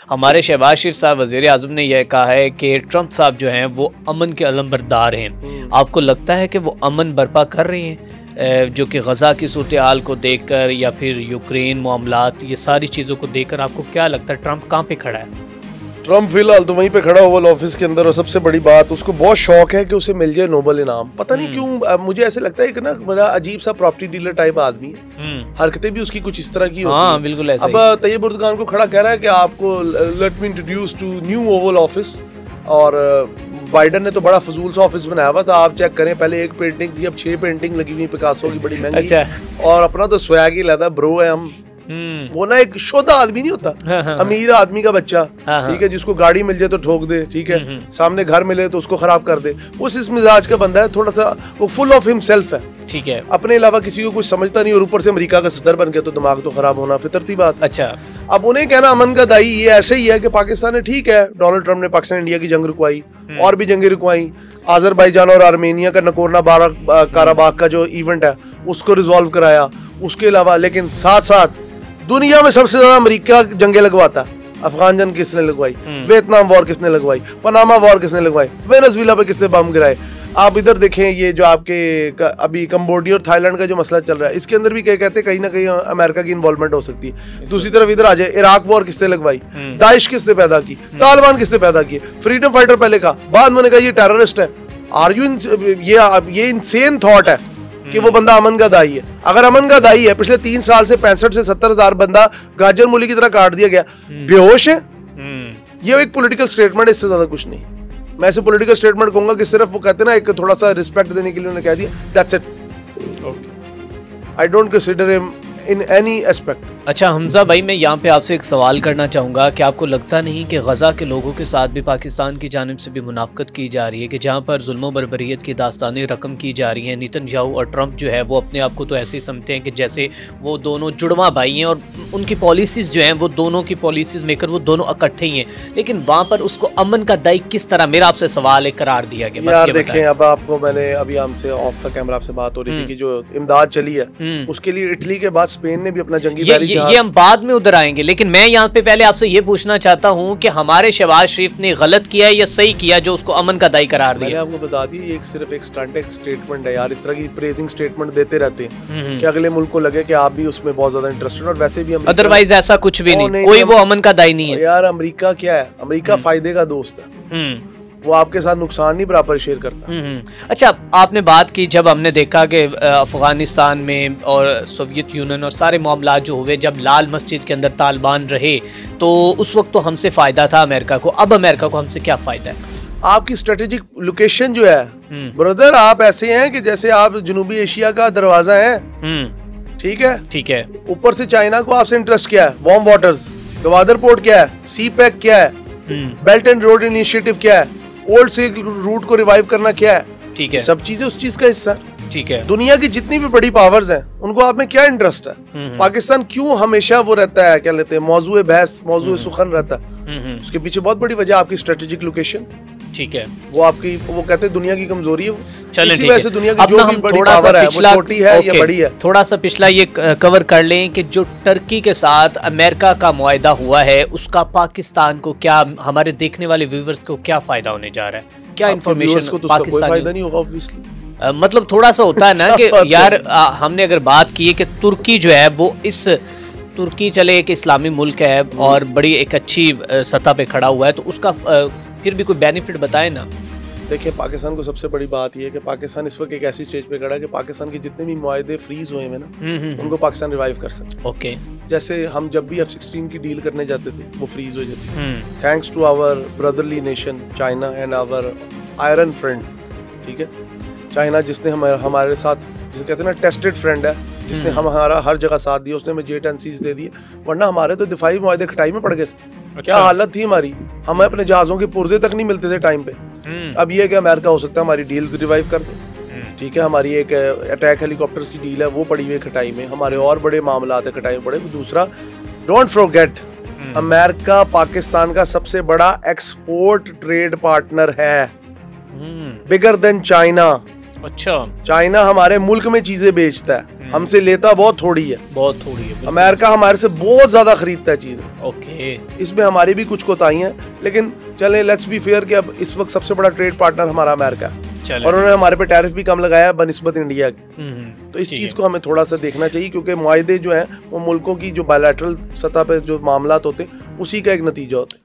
हमारे शहबाज शरीफ साहब वज़ीर आज़म ने यह कहा है कि ट्रंप साहब जो हैं वो अमन के अलंबरदार हैं। आपको लगता है कि वो अमन बर्पा कर रहे हैं, जो कि गज़ा की सूरत हाल को देखकर या फिर यूक्रेन मामलात, ये सारी चीज़ों को देखकर आपको क्या लगता है ट्रंप कहाँ पे खड़ा है? ट्रम्प फिलहाल तो वहीं पे खड़ा ओवल ऑफिस के अंदर, और सबसे बड़ी बात उसको बहुत शौक है कि उसे मिल जाए नोबल इनाम। पता नहीं क्यों, मुझे ऐसे लगता है कि ना बड़ा अजीब सा प्रॉपर्टी डीलर टाइप आदमी है, हरकतें भी उसकी कुछ इस तरह की होती हैं। बिल्कुल ऐसा अब तैयब उर्दगान को खड़ा कह रहा है कि आपको let me introduce to new oval office, और बाइडन ने तो बड़ा फजूल सा ऑफिस बनाया हुआ था, आप चेक करें, पहले एक पेंटिंग थी, अब 6 पेंटिंग लगी हुई पिकासो की बड़ी महंगी। और अपना तो स्वैग ही लाता ब्रो है हम। वो ना एक शोधा आदमी नहीं होता, अमीर आदमी का बच्चा, ठीक है, जिसको गाड़ी मिल जाए तो ठोक दे, ठीक है, सामने घर मिले तो उसको खराब कर दे, उस इस मिजाज का बंदा है। थोड़ा सा वो फुल ऑफ हिमसेल्फ है, ठीक है, अपने अलावा किसी को कुछ समझता नहीं, और ऊपर से अमेरिका का सदर बन गया तो दिमाग तो खराब होना फितरती बात। अच्छा, अब उन्हें कहना अमन का दाई ये ऐसे ही है कि पाकिस्तान है, ठीक है, डोनाल्ड ट्रंप ने पाकिस्तान इंडिया की जंग रुकवाई, और भी जंगें रुकवाई, अजरबैजान और आर्मेनिया का नकोरना काराबाग का जो इवेंट है उसको रिजॉल्व कराया, उसके अलावा लेकिन साथ साथ दुनिया में सबसे ज्यादा अमेरिका जंगे लगवाता है। अफगान जंग किसने लगवाई, वियतनाम वॉर किसने लगवाई, पनामा वॉर किसने लगवाई, वेनेजुएला पे किसने बम गिराए। आप इधर देखें, ये जो आपके अभी कंबोडिया और थाईलैंड का जो मसला चल रहा है, इसके अंदर भी कहते हैं कहीं ना कहीं अमेरिका की इन्वॉल्वमेंट हो सकती है। दूसरी तरफ इधर आ जाए, इराक वॉर किसने लगवाई, दाइश किसने पैदा की, तालिबान किसने पैदा किए, फ्रीडम फाइटर पहले कहा, बाद में कहा ये टेररिस्ट है। आर यू ये इनसेन थॉट है कि वो बंदा अमन का दाई है। अगर अमन का दाई है, पिछले 3 साल से 65 से 70 हजार बंदा गाजर मूली की तरह काट दिया गया, बेहोश है, ये एक पॉलिटिकल स्टेटमेंट, इससे ज्यादा कुछ नहीं। मैं ऐसे पॉलिटिकल स्टेटमेंट कहूंगा कि सिर्फ वो कहते हैं ना, एक थोड़ा सा रिस्पेक्ट देने के लिए उन्होंने कह दिया, that's it. I don't consider him in any aspect. अच्छा हमजा भाई, मैं यहाँ पे आपसे एक सवाल करना चाहूँगा कि आपको लगता नहीं कि गज़ा के लोगों के साथ भी पाकिस्तान की जानिब से भी मुनाफ़कत की जा रही है, कि जहाँ पर जुल्म बर्बरियत की दास्तानें रकम की जा रही हैं। नेतन्याहू और ट्रंप जो है वो अपने आप को तो ऐसे ही समझते हैं कि जैसे वो दोनों जुड़वा भाई हैं, और उनकी पॉलिसीज़ जो हैं वो दोनों की पॉलिसीज़ मेकर वो दोनों इकट्ठे ही हैं, लेकिन वहाँ पर उसको अमन का दाई किस तरह, मेरा आपसे सवाल एक करार दिया गया। यार देखें, अब आपको मैंने अभी हमसे ऑफ द कैमरा आपसे बात हो रही थी कि जो इमदाद चली है उसके लिए इटली के बाद स्पेन ने भी अपना जंगी ये हम बाद में उधर आएंगे, लेकिन मैं यहाँ पे पहले आपसे ये पूछना चाहता हूँ कि हमारे शहबाज शरीफ ने गलत किया या सही किया जो उसको अमन का दाई करार दिया? मैंने आपको बता दी, ये सिर्फ एक स्टेटमेंट है यार। इस तरह की प्रेजिंग स्टेटमेंट देते रहते हैं कि अगले मुल्क को लगे कि आप भी उसमें बहुत ज्यादा इंटरेस्टेड, और वैसे भी अदरवाइज ऐसा कुछ भी नहीं, कोई वो अमन का दाई नहीं है यार। अमेरिका क्या है, अमेरिका फायदे का दोस्त है, वो आपके साथ नुकसान नहीं बराबर शेयर करता। अच्छा, आपने बात की, जब हमने देखा कि अफगानिस्तान में और सोवियत यूनियन और सारे मामला जो हुए, जब लाल मस्जिद के अंदर तालिबान रहे, तो उस वक्त तो हमसे फ़ायदा था अमेरिका को, अब अमेरिका को हमसे क्या फ़ायदा है? आपकी स्ट्रेटेजिक लोकेशन जो है ब्रदर, आप ऐसे हैं कि जैसे आप जनूबी एशिया का दरवाजा है, ठीक है, ठीक है। ऊपर से चाइना को आपसे इंटरेस्ट क्या है, वार्म वाटर्स, गवादर पोर्ट क्या है, सी पैक क्या है, बेल्ट एंड रोड इनिशिएटिव क्या है, ओल्ड सिल्क रूट को रिवाइव करना क्या है, ठीक है, सब चीजें उस चीज का हिस्सा, ठीक है। दुनिया की जितनी भी बड़ी पावर्स हैं उनको आप में क्या इंटरेस्ट है? पाकिस्तान क्यों हमेशा वो रहता है, क्या लेते हैं, मौजूए बहस, मौजूए सुखन रहता है? उसके पीछे बहुत बड़ी वजह आपकी स्ट्रेटेजिक लोकेशन, ठीक है, वो आपकी, वो कहते हैं दुनिया की कमजोरी है वो। इसी वजह से दुनिया की जो भी बड़ी पावर है वो छोटी है या बड़ी है। थोड़ा सा पिछला ये कवर कर लें कि जो टर्की के साथ अमेरिका का मुआहदा हुआ है, उसका पाकिस्तान को क्या, हमारे देखने वाले व्यूअर्स को क्या फायदा होने जा रहा है, क्या इन्फॉर्मेशन को? तो कोई फायदा नहीं होगा ऑब्वियसली। मतलब थोड़ा सा होता है ना कि यार हमने अगर बात की है कि तुर्की जो है वो इस तुर्की चले एक इस्लामी मुल्क है और बड़ी एक अच्छी सतह पे खड़ा हुआ है, तो उसका फिर भी कोई बेनिफिट बताए ना। देखिए, पाकिस्तान को सबसे बड़ी बात यह है कि पाकिस्तान इस वक्त एक ऐसी स्टेज पे खड़ा है कि पाकिस्तान के जितने भी मुआहदे फ्रीज हुए हैं ना, उनको पाकिस्तान रिवाइव कर सकते। ओके, जैसे हम जब भी F-16 की डील करने जाते थे वो फ्रीज हो जाती, thanks to our brotherly nation China and our iron friend, ठीक है। चाइना जिसने हमारे साथ, जिसे कहते हैं ना टेस्टेड फ्रेंड है, जिसने हमारा हर जगह साथ दिया, उसने हमें J-10Cs दे दिए, वरना हमारे तो दिफाई मुआहदे खटाई में पड़ गए थे। अच्छा। क्या हालत थी हमारी, हमें अपने जहाजों के पुर्जे तक नहीं मिलते थे टाइम पे। अब ये कि अमेरिका हो सकता है हमारी डील्स रिवाइव कर दे, ठीक है। हमारी एक अटैक हेलीकॉप्टर्स की डील है, वो पड़ी हुई है खटाई में, हमारे और बड़े मामला है खटाई में पड़े। दूसरा, डोंट फॉरगेट, अमेरिका पाकिस्तान का सबसे बड़ा एक्सपोर्ट ट्रेड पार्टनर है, बिगर देन चाइना। अच्छा, चाइना हमारे मुल्क में चीजें बेचता है, हमसे लेता बहुत थोड़ी है। बहुत थोड़ी है। अमेरिका हमारे से बहुत ज्यादा खरीदता है चीजें। ओके, इसमें हमारी भी कुछ कोताहियां हैं, लेकिन चले लेट्स बी फेयर कि अब इस वक्त सबसे बड़ा ट्रेड पार्टनर हमारा अमेरिका है और उन्होंने हमारे पे टैरिफ भी कम लगाया है बनिस्बत इंडिया के। तो इस चीज को हमें थोड़ा सा देखना चाहिए, क्योंकि मुआहदे जो हैं वो मुल्कों की जो बायलैटरल सतह पे जो मामलात होते हैं उसी का एक नतीजा होता है।